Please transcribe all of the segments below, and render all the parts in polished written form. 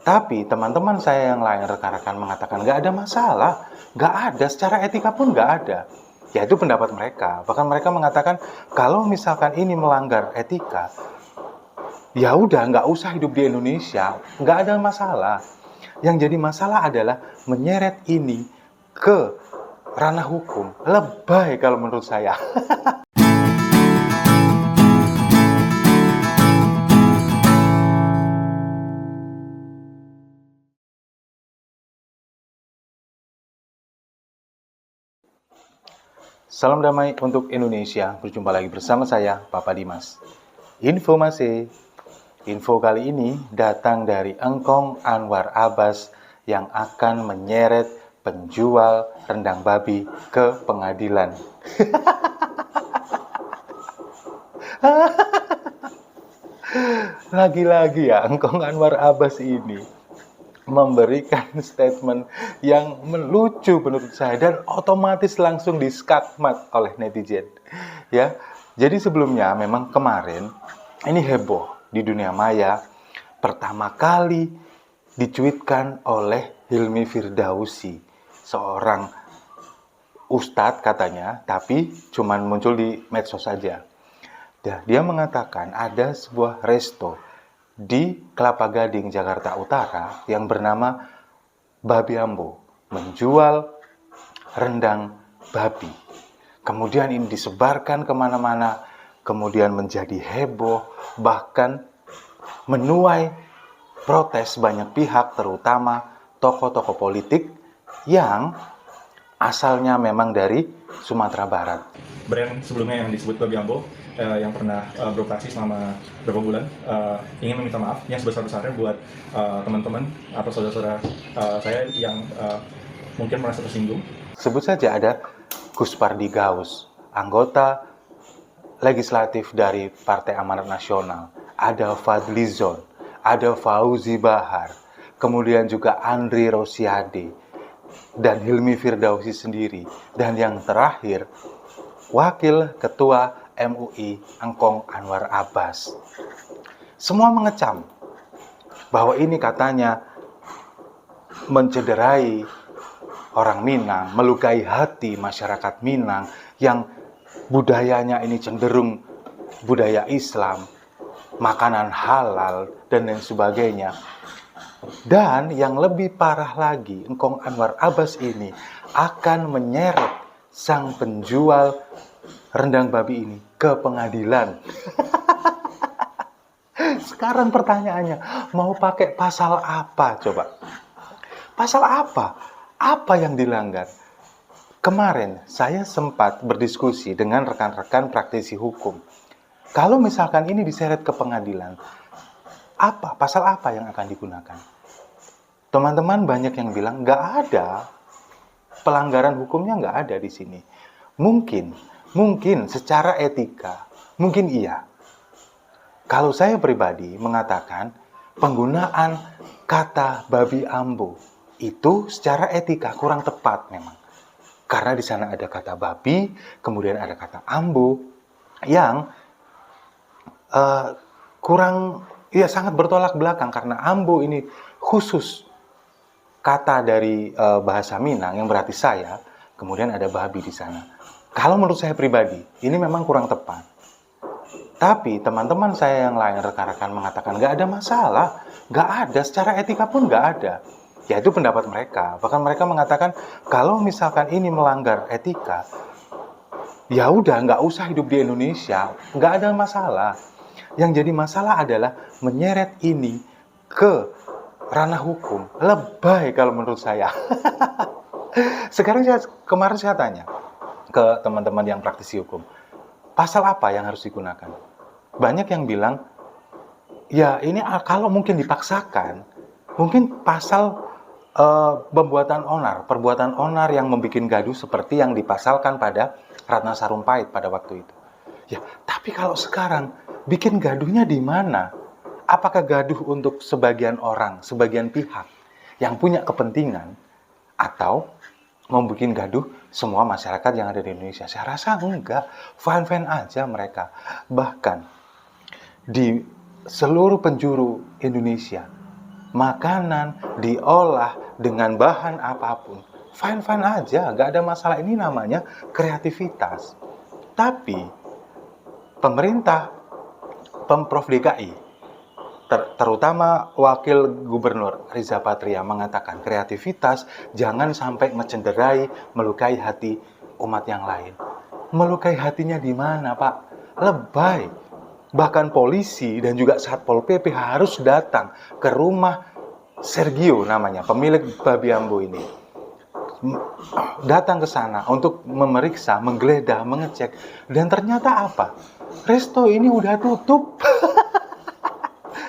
Tapi teman-teman saya yang lain, rekan-rekan mengatakan nggak ada masalah, nggak ada, secara etika pun nggak ada. Ya itu pendapat mereka. Bahkan mereka mengatakan kalau misalkan ini melanggar etika, ya udah nggak usah hidup di Indonesia, nggak ada masalah. Yang jadi masalah adalah menyeret ini ke ranah hukum. Lebay kalau menurut saya. Salam damai untuk Indonesia. Berjumpa lagi bersama saya, Papa Dimas. Informasi. Info kali ini datang dari Engkong Anwar Abbas yang akan menyeret penjual rendang babi ke pengadilan. Lagi-lagi ya, Engkong Anwar Abbas ini memberikan statement yang melucu menurut saya dan otomatis langsung diskakmat oleh netizen. Ya, jadi sebelumnya memang kemarin ini heboh di dunia maya, pertama kali dicuitkan oleh Hilmi Firdausi, seorang ustadz katanya, tapi cuman muncul di medsos saja. Dia mengatakan ada sebuah resto di Kelapa Gading, Jakarta Utara yang bernama Babi Ambo, menjual rendang babi. Kemudian ini disebarkan kemana-mana, kemudian menjadi heboh, bahkan menuai protes banyak pihak, terutama tokoh-tokoh politik yang asalnya memang dari Sumatera Barat. Brand sebelumnya yang disebut Babi Ambo yang pernah beroperasi selama beberapa bulan ingin meminta maaf yang sebesar-besarnya buat teman-teman atau saudara-saudara saya yang mungkin merasa tersinggung. Sebut saja ada Gus Pardi Gaus, anggota legislatif dari Partai Amanat Nasional, ada Fadlizon, ada Fauzi Bahar, kemudian juga Andri Rosiade, dan Hilmi Firdausi sendiri, dan yang terakhir Wakil Ketua MUI Engkong Anwar Abbas. Semua mengecam bahwa ini katanya mencederai orang Minang, melukai hati masyarakat Minang yang budayanya ini cenderung budaya Islam, makanan halal, dan lain sebagainya. Dan yang lebih parah lagi, Engkong Anwar Abbas ini akan menyeret sang penjual rendang babi ini ke pengadilan. Sekarang pertanyaannya, mau pakai pasal apa coba? Pasal apa? Apa yang dilanggar? Kemarin saya sempat berdiskusi dengan rekan-rekan praktisi hukum. Kalau misalkan ini diseret ke pengadilan, pasal apa yang akan digunakan? Teman-teman banyak yang bilang nggak ada, pelanggaran hukumnya nggak ada di sini. Mungkin secara etika, mungkin iya. Kalau saya pribadi mengatakan penggunaan kata babi ambo itu secara etika kurang tepat memang. Karena di sana ada kata babi, kemudian ada kata ambo yang sangat bertolak belakang, karena ambo ini khusus kata dari bahasa Minang yang berarti saya, kemudian ada babi di sana. Kalau menurut saya pribadi, ini memang kurang tepat. Tapi teman-teman saya yang lain, rekan-rekan mengatakan nggak ada masalah, nggak ada, secara etika pun nggak ada. Ya itu pendapat mereka. Bahkan mereka mengatakan kalau misalkan ini melanggar etika, ya udah nggak usah hidup di Indonesia, nggak ada masalah. Yang jadi masalah adalah menyeret ini ke ranah hukum. Lebay kalau menurut saya. Kemarin saya tanya ke teman-teman yang praktisi hukum, pasal apa yang harus digunakan? Banyak yang bilang, ya ini kalau mungkin dipaksakan, mungkin pasal perbuatan onar yang membuat gaduh seperti yang dipasalkan pada Ratna Sarumpait pada waktu itu. Ya, tapi kalau sekarang bikin gaduhnya di mana? Apakah gaduh untuk sebagian orang, sebagian pihak yang punya kepentingan, atau membuat gaduh semua masyarakat yang ada di Indonesia? Saya rasa enggak, fine-fine aja mereka. Bahkan di seluruh penjuru Indonesia, makanan diolah dengan bahan apapun, fine-fine aja, nggak ada masalah. Ini namanya kreativitas. Tapi pemerintah, Pemprov DKI, terutama Wakil Gubernur Riza Patria mengatakan kreativitas jangan sampai mencederai, melukai hati umat yang lain. Melukai hatinya di mana, Pak? Lebay. Bahkan polisi dan juga Satpol PP harus datang ke rumah Sergio namanya, pemilik babi ambo ini. Datang ke sana untuk memeriksa, menggeledah, mengecek. Dan ternyata apa? Resto ini udah tutup.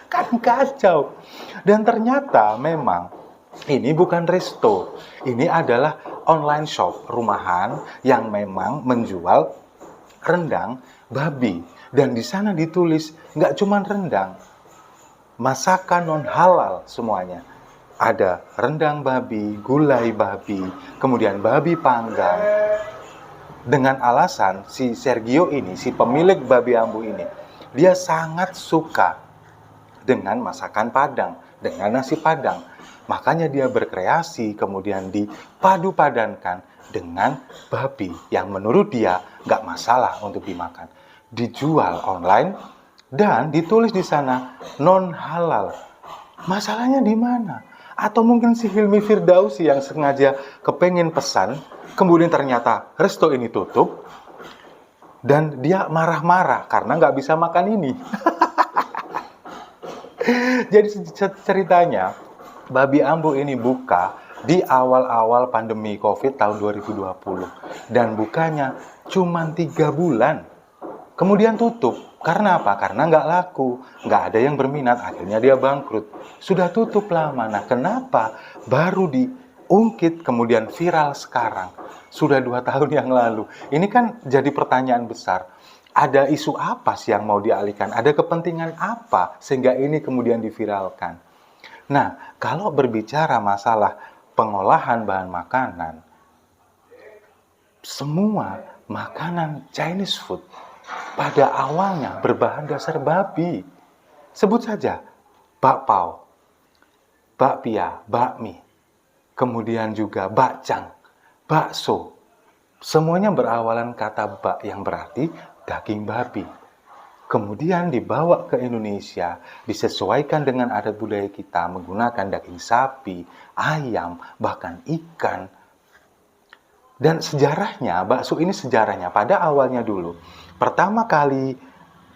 Kan kacau. Dan ternyata memang ini bukan resto. Ini adalah online shop, rumahan yang memang menjual rendang babi. Dan di sana ditulis nggak cuma rendang, masakan non halal semuanya. Ada rendang babi, gulai babi, kemudian babi panggang. Dengan alasan si Sergio ini, si pemilik babi ambu ini, dia sangat suka dengan masakan Padang, dengan nasi Padang. Makanya dia berkreasi, kemudian dipadu-padankan dengan babi yang menurut dia nggak masalah untuk dimakan. Dijual online dan ditulis di sana non halal. Masalahnya di mana? Atau mungkin si Hilmi Firdausi yang sengaja kepengen pesan, kemudian ternyata resto ini tutup dan dia marah-marah karena nggak bisa makan ini. Jadi ceritanya, babi ambo ini buka di awal-awal pandemi COVID tahun 2020. Dan bukanya cuma 3 bulan. Kemudian tutup. Karena apa? Karena nggak laku. Nggak ada yang berminat. Akhirnya dia bangkrut. Sudah tutup lama. Nah, kenapa baru diungkit kemudian viral sekarang? Sudah 2 tahun yang lalu. Ini kan jadi pertanyaan besar. Ada isu apa sih yang mau dialihkan? Ada kepentingan apa sehingga ini kemudian diviralkan? Nah, kalau berbicara masalah pengolahan bahan makanan, semua makanan Chinese food pada awalnya berbahan dasar babi. Sebut saja bakpao, bakpia, bakmi, kemudian juga bakcang, bakso. Semuanya berawalan kata bak yang berarti daging babi. Kemudian dibawa ke Indonesia, disesuaikan dengan adat budaya kita, menggunakan daging sapi, ayam, bahkan ikan. Dan sejarahnya, bakso ini sejarahnya pada awalnya dulu. Pertama kali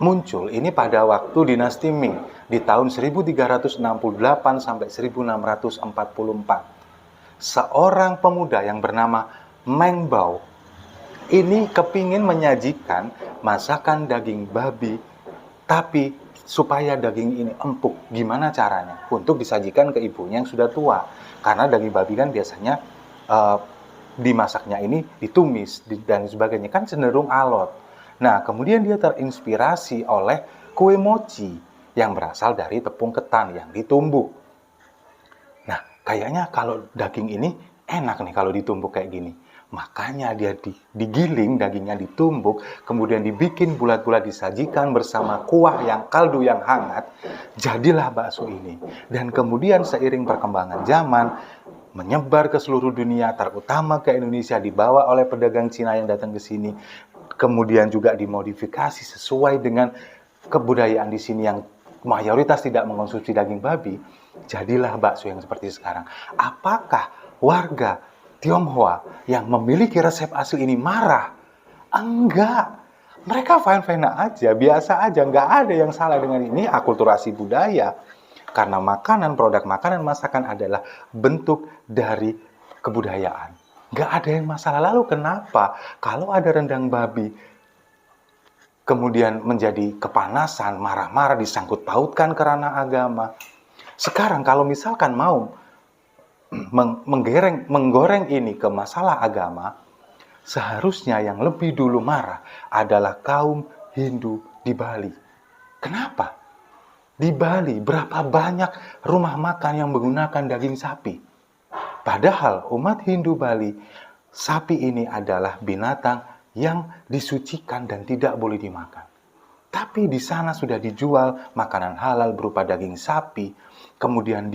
muncul ini pada waktu dinasti Ming di tahun 1368 sampai 1644. Seorang pemuda yang bernama Meng Bao ini kepingin menyajikan masakan daging babi, tapi supaya daging ini empuk. Gimana caranya? Untuk disajikan ke ibunya yang sudah tua. Karena daging babi kan biasanya dimasaknya ini ditumis dan sebagainya. Kan cenderung alot. Nah, kemudian dia terinspirasi oleh kue mochi yang berasal dari tepung ketan yang ditumbuk. Nah, kayaknya kalau daging ini enak nih kalau ditumbuk kayak gini. Makanya dia digiling, dagingnya ditumbuk, kemudian dibikin bulat-bulat, disajikan bersama kuah yang kaldu yang hangat. Jadilah bakso ini. Dan kemudian seiring perkembangan zaman, menyebar ke seluruh dunia, terutama ke Indonesia, dibawa oleh pedagang Cina yang datang ke sini. Kemudian juga dimodifikasi sesuai dengan kebudayaan di sini yang mayoritas tidak mengkonsumsi daging babi. Jadilah bakso yang seperti sekarang. Apakah warga Tionghoa yang memiliki resep asli ini marah? Enggak. Mereka fine-fine aja, biasa aja. Nggak ada yang salah dengan ini, akulturasi budaya. Karena makanan, produk makanan, masakan adalah bentuk dari kebudayaan. Nggak ada yang masalah. Lalu kenapa kalau ada rendang babi kemudian menjadi kepanasan, marah-marah, disangkut pautkan ke ranah agama? Sekarang kalau misalkan mau menggoreng ini ke masalah agama, seharusnya yang lebih dulu marah adalah kaum Hindu di Bali. Kenapa? Di Bali berapa banyak rumah makan yang menggunakan daging sapi? Padahal umat Hindu Bali, sapi ini adalah binatang yang disucikan dan tidak boleh dimakan. Tapi di sana sudah dijual makanan halal berupa daging sapi, kemudian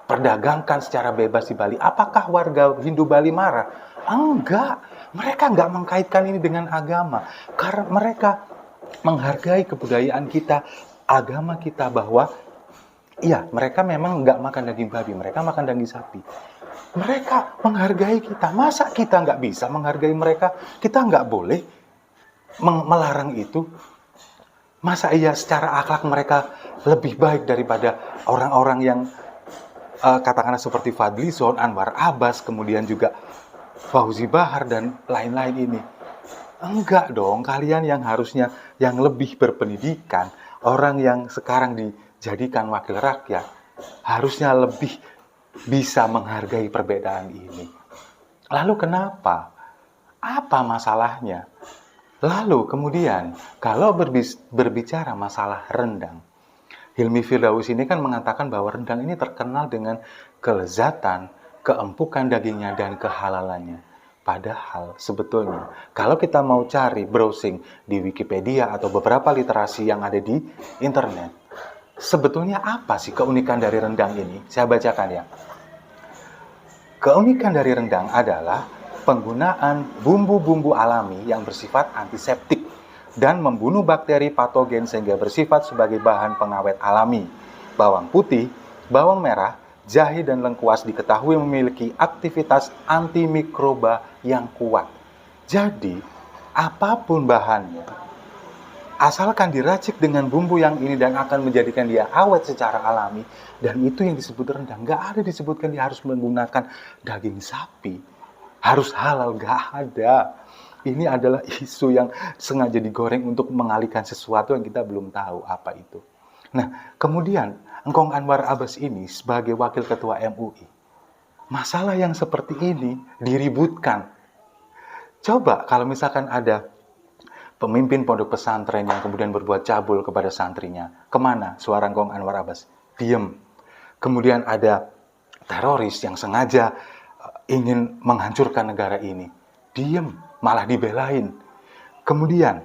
perdagangkan secara bebas di Bali. Apakah warga Hindu Bali marah? Enggak. Mereka enggak mengkaitkan ini dengan agama. Karena mereka menghargai kebudayaan kita, agama kita, bahwa iya, mereka memang enggak makan daging babi, mereka makan daging sapi. Mereka menghargai kita. Masa kita nggak bisa menghargai mereka? Kita nggak boleh melarang itu. Masa iya secara akhlak mereka lebih baik daripada orang-orang yang katakanlah seperti Fadlizon, Anwar Abbas, kemudian juga Fauzi Bahar dan lain-lain ini? Enggak dong, kalian yang harusnya yang lebih berpendidikan, orang yang sekarang dijadikan wakil rakyat, harusnya lebih bisa menghargai perbedaan ini. Lalu kenapa? Apa masalahnya? Lalu kemudian, kalau berbicara masalah rendang, Hilmi Firdaus ini kan mengatakan bahwa rendang ini terkenal dengan kelezatan, keempukan dagingnya, dan kehalalannya. Padahal sebetulnya, kalau kita mau cari browsing di Wikipedia atau beberapa literasi yang ada di internet, sebetulnya apa sih keunikan dari rendang ini? Saya bacakan ya. Keunikan dari rendang adalah penggunaan bumbu-bumbu alami yang bersifat antiseptik dan membunuh bakteri patogen sehingga bersifat sebagai bahan pengawet alami. Bawang putih, bawang merah, jahe dan lengkuas diketahui memiliki aktivitas antimikroba yang kuat. Jadi, apapun bahannya, asalkan diracik dengan bumbu yang ini dan akan menjadikan dia awet secara alami, dan itu yang disebut rendang. Nggak ada disebutkan dia harus menggunakan daging sapi, harus halal, nggak ada. Ini adalah isu yang sengaja digoreng untuk mengalihkan sesuatu yang kita belum tahu apa itu. Nah, kemudian Engkong Anwar Abbas ini sebagai wakil ketua MUI, masalah yang seperti ini diributkan. Coba kalau misalkan ada pemimpin pondok pesantren yang kemudian berbuat cabul kepada santrinya, kemana suara Engkong Anwar Abbas? Diem. Kemudian ada teroris yang sengaja ingin menghancurkan negara ini, diem, malah dibelain. Kemudian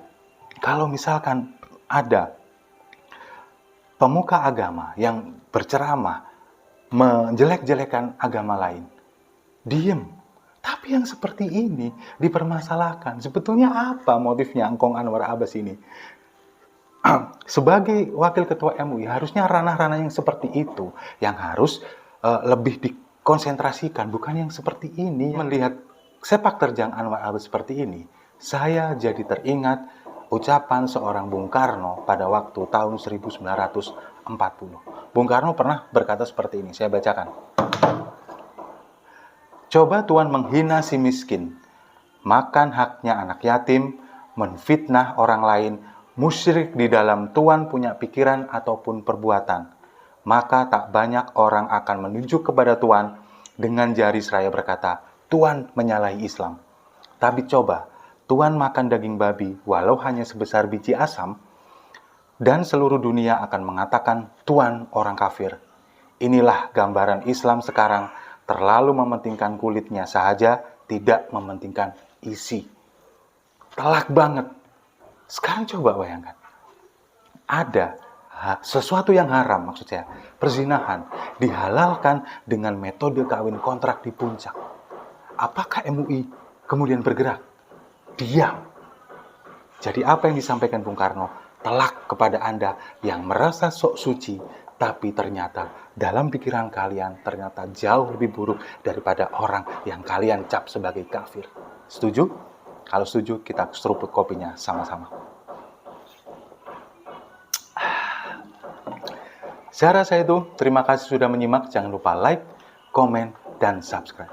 kalau misalkan ada pemuka agama yang berceramah menjelek-jelekan agama lain, diem. Tapi yang seperti ini dipermasalahkan. Sebetulnya apa motifnya Engkong Anwar Abbas ini? Sebagai wakil ketua MUI, harusnya ranah-ranah yang seperti itu yang harus lebih dikonsentrasikan, bukan yang seperti ini. Melihat sepak terjang Anwar Abbas seperti ini, saya jadi teringat ucapan seorang Bung Karno pada waktu tahun 1940. Bung Karno pernah berkata seperti ini, saya bacakan. Coba Tuhan menghina si miskin, makan haknya anak yatim, menfitnah orang lain, musyrik di dalam Tuhan punya pikiran ataupun perbuatan. Maka tak banyak orang akan menunjuk kepada Tuhan dengan jari seraya berkata, Tuhan menyalahi Islam. Tapi coba, Tuhan makan daging babi walau hanya sebesar biji asam, dan seluruh dunia akan mengatakan Tuhan orang kafir. Inilah gambaran Islam sekarang, terlalu mementingkan kulitnya saja, tidak mementingkan isi. Telak banget. Sekarang coba bayangkan, ada sesuatu yang haram, maksud saya, perzinahan, dihalalkan dengan metode kawin kontrak di puncak. Apakah MUI kemudian bergerak? Diam. Jadi apa yang disampaikan Bung Karno? Telak kepada Anda yang merasa sok suci, tapi ternyata dalam pikiran kalian ternyata jauh lebih buruk daripada orang yang kalian cap sebagai kafir. Setuju? Kalau setuju, kita seruput kopinya sama-sama. Saya rasa itu, terima kasih sudah menyimak. Jangan lupa like, komen, dan subscribe.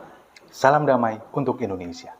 Salam damai untuk Indonesia.